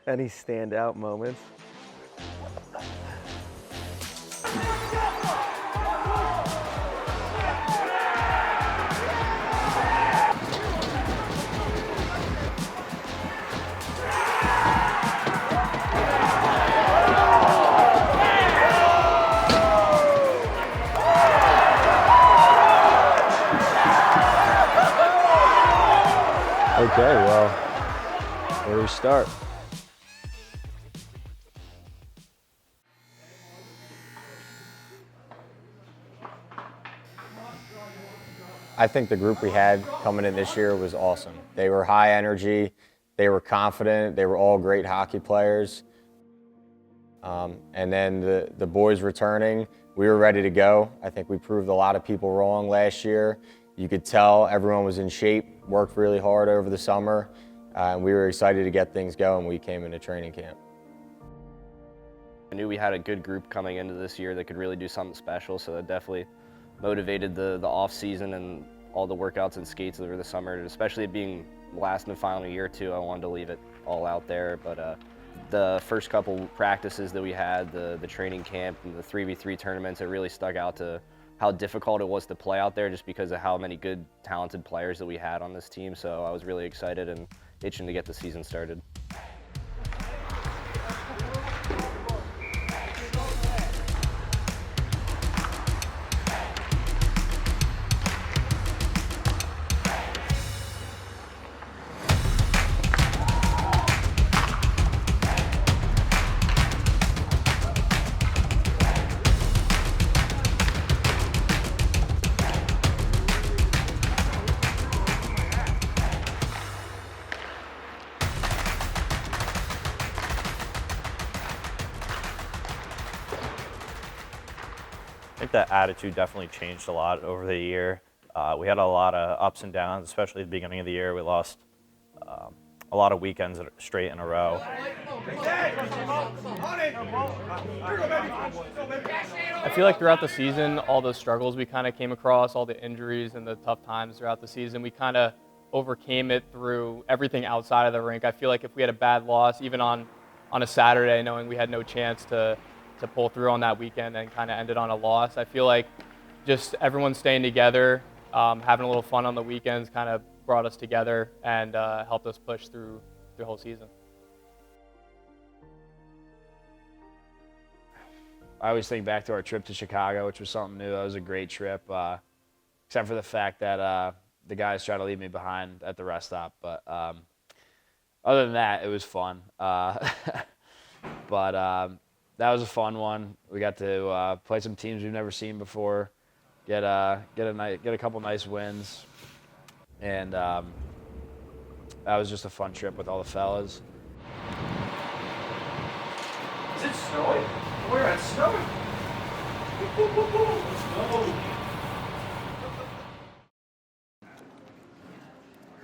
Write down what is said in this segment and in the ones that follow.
Any standout moments? Okay, well, where do we start? I think the group we had coming in this year was awesome. They were high energy, they were confident, they were all great hockey players. And then the boys returning, we were ready to go. I think we proved a lot of people wrong last year. You could tell everyone was in shape, worked really hard over the summer, and we were excited to get things going when we came into training camp. I knew we had a good group coming into this year that could really do something special, so that definitely motivated the off season and all the workouts and skates over the summer, especially it being last and final year too. I wanted to leave it all out there, but the first couple practices that we had, the training camp and the 3v3 tournaments, it really stuck out to how difficult it was to play out there just because of how many good, talented players that we had on this team. So I was really excited and itching to get the season started. I think that attitude definitely changed a lot over the year. We had a lot of ups and downs, especially at the beginning of the year. We lost a lot of weekends straight in a row. I feel like throughout the season, all the struggles we kind of came across, all the injuries and the tough times throughout the season, we kind of overcame it through everything outside of the rink. I feel like if we had a bad loss, even on a Saturday, knowing we had no chance to pull through on that weekend and kind of ended on a loss, I feel like just everyone staying together, having a little fun on the weekends kind of brought us together and helped us push through the whole season. I always think back to our trip to Chicago, which was something new. That was a great trip, except for the fact that the guys tried to leave me behind at the rest stop. But other than that, it was fun. But that was a fun one. We got to play some teams we've never seen before, get a couple nice wins, and that was just a fun trip with all the fellas. Is it snowing? Where it's snowing?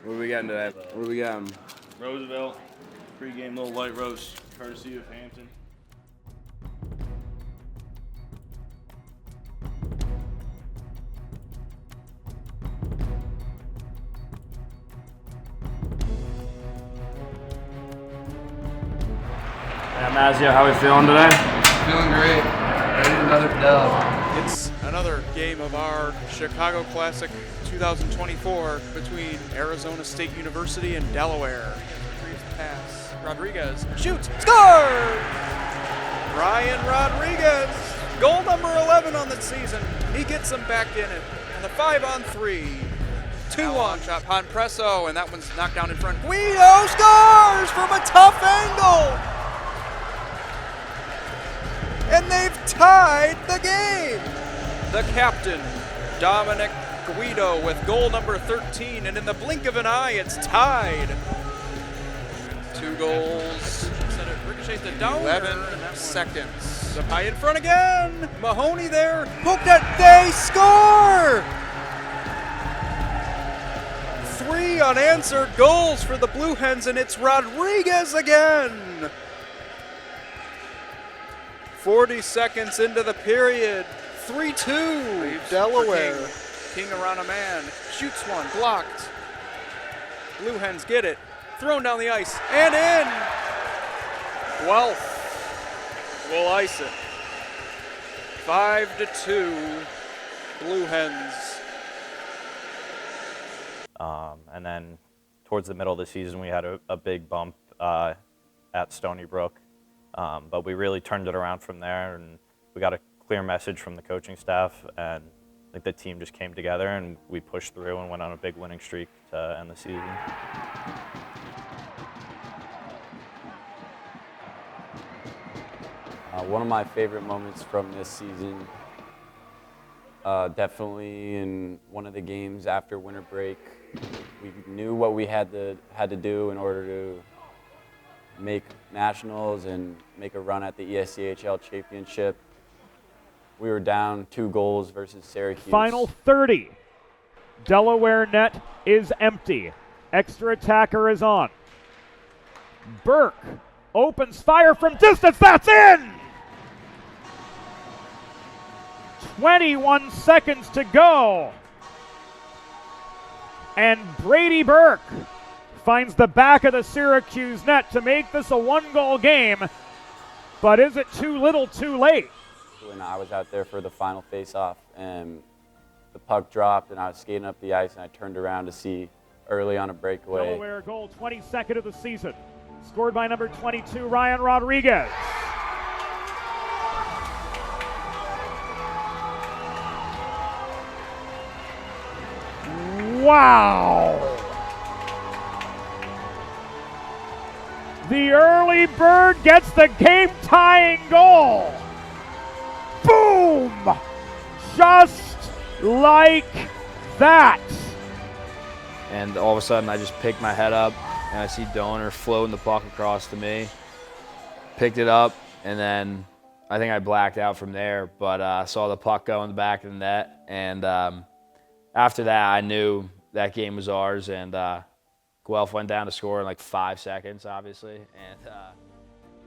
What are we getting today? What are we getting? Roosevelt, pregame little light roast, courtesy of Hampton. Mazio, how are we feeling today? Feeling great. Ready for another dub. It's another game of our Chicago Classic 2024 between Arizona State University and Delaware. Pass. Rodriguez shoots. Score! Ryan Rodriguez, goal number 11 on the season. He gets them back in it. And the 5-on-3. 2-1 shot upon Presso, and that one's knocked down in front. Guido scores from a tough angle! And they've tied the game. The captain, Dominic Guido, with goal number 13, and in the blink of an eye, it's tied. 2 goals. Ricochets to Downer. 11 seconds. The pie in front again. Mahoney there. Poked it. They score! 3 unanswered goals for the Blue Hens, and it's Rodriguez again. 40 seconds into the period, 3-2, Delaware. King around a man, shoots one, blocked. Blue Hens get it, thrown down the ice, and in. Guelph will ice it. 5-2, Blue Hens. And then towards the middle of the season, we had a big bump at Stony Brook. But we really turned it around from there, and we got a clear message from the coaching staff, and I think the team just came together, and we pushed through and went on a big winning streak to end the season. One of my favorite moments from this season, definitely in one of the games after winter break. We knew what we had to do in order to make nationals and make a run at the Eschl Championship. We were down 2 goals versus Syracuse. Final 30. Delaware net is empty. Extra attacker is on. Burke opens fire from distance. That's in! 21 seconds to go. And Brady Burke finds the back of the Syracuse net to make this a 1-goal game. But is it too little too late? When I was out there for the final face-off, and the puck dropped, and I was skating up the ice, and I turned around to see early on a breakaway. Delaware goal, 22nd of the season. Scored by number 22, Ryan Rodriguez. Wow! The early bird gets the game-tying goal. Boom! Just like that. And all of a sudden, I just picked my head up, and I see Donor floating the puck across to me. Picked it up, and then I think I blacked out from there, but saw the puck go in the back of the net. And after that, I knew that game was ours, and Guelph went down to score in like 5 seconds, obviously. And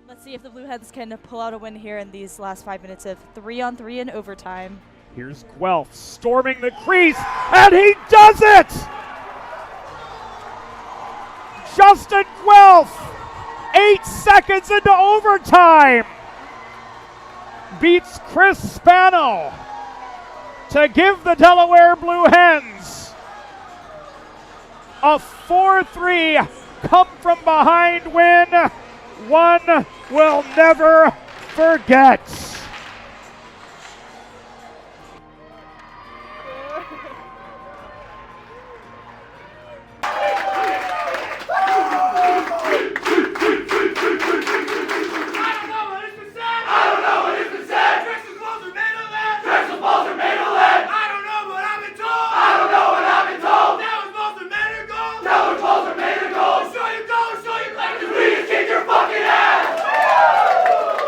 let's see if the Blue Hens can pull out a win here in these last 5 minutes of 3-on-3 in overtime. Here's Guelph storming the crease, and he does it! Justin Guelph, 8 seconds into overtime, beats Chris Spano to give the Delaware Blue Hens a 4-3 come-from-behind win, one we'll never forget.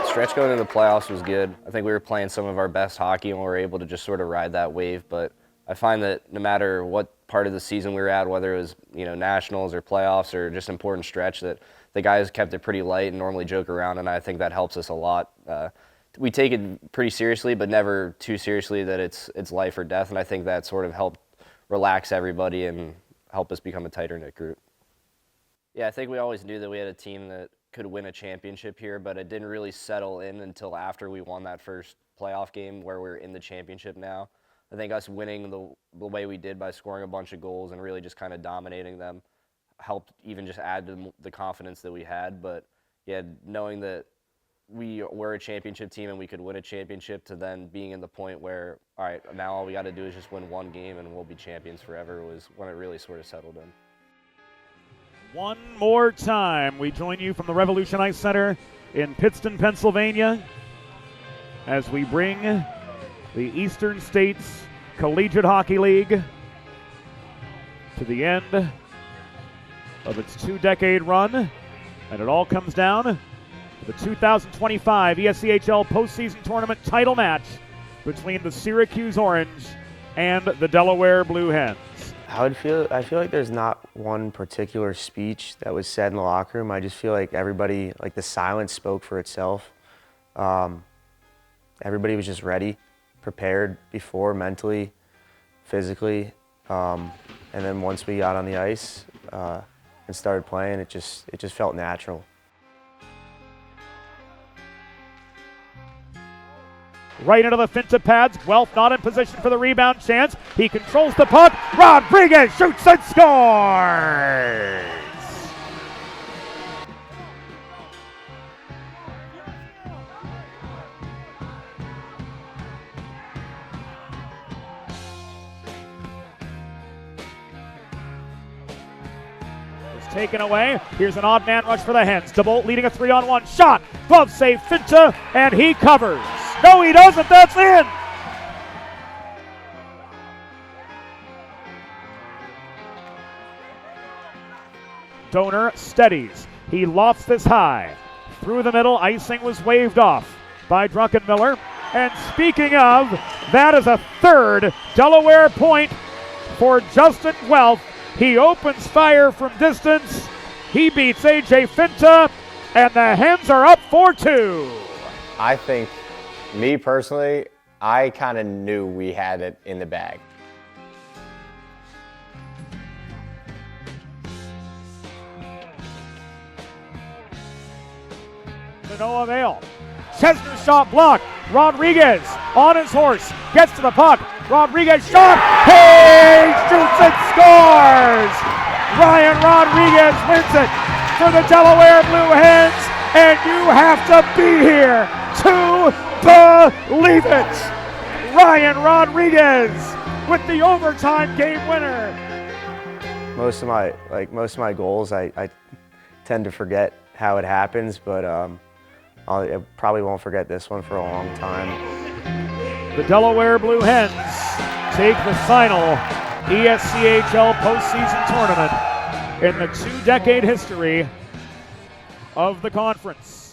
Stretch going into the playoffs was good. I think we were playing some of our best hockey and we were able to just sort of ride that wave. But I find that no matter what part of the season we were at, whether it was nationals or playoffs or just important stretch, that the guys kept it pretty light and normally joke around, and I think that helps us a lot. We take it pretty seriously, but never too seriously that it's life or death, and I think that sort of helped relax everybody and help us become a tighter-knit group. Yeah, I think we always knew that we had a team that could win a championship here, but it didn't really settle in until after we won that first playoff game where we're in the championship now. I think us winning the way we did by scoring a bunch of goals and really just kind of dominating them helped even just add to the confidence that we had. But yeah, knowing that we were a championship team and we could win a championship to then being in the point where, all right, now all we got to do is just win one game and we'll be champions forever was when it really sort of settled in. One more time, we join you from the Revolution Ice Center in Pittston, Pennsylvania, as we bring the Eastern States Collegiate Hockey League to the end of its 2-decade run, and it all comes down to the 2025 ESCHL postseason tournament title match between the Syracuse Orange and the Delaware Blue Hens. I feel like there's not one particular speech that was said in the locker room. I just feel like everybody, like the silence spoke for itself. Everybody was just ready, prepared before, mentally, physically, and then once we got on the ice and started playing, it just felt natural. Right into the Finta pads. Guelph not in position for the rebound chance. He controls the puck. Rodriguez shoots and scores! Taken away. Here's an odd man rush for the Hens. DeBolt leading a 3-on-1 shot. Glove save, Finta, and he covers. No, he doesn't. That's in. Donor steadies. He lofts this high. Through the middle, icing was waved off by Druckenmiller. And speaking of, that is a third Delaware point for Justin Guelph. He opens fire from distance. He beats A.J. Finta, and the Hens are up 4-2. I think, me personally, I kind of knew we had it in the bag. To no avail. Chesner shot blocked. Rodriguez on his horse. Gets to the puck. Rodriguez shot. He shoots and scores. Ryan Rodriguez wins it for the Delaware Blue Hens. And you have to be here to believe it. Ryan Rodriguez with the overtime game winner. Most of my goals, I tend to forget how it happens, but I probably won't forget this one for a long time. The Delaware Blue Hens take the final ESCHL postseason tournament in the 2-decade history of the conference.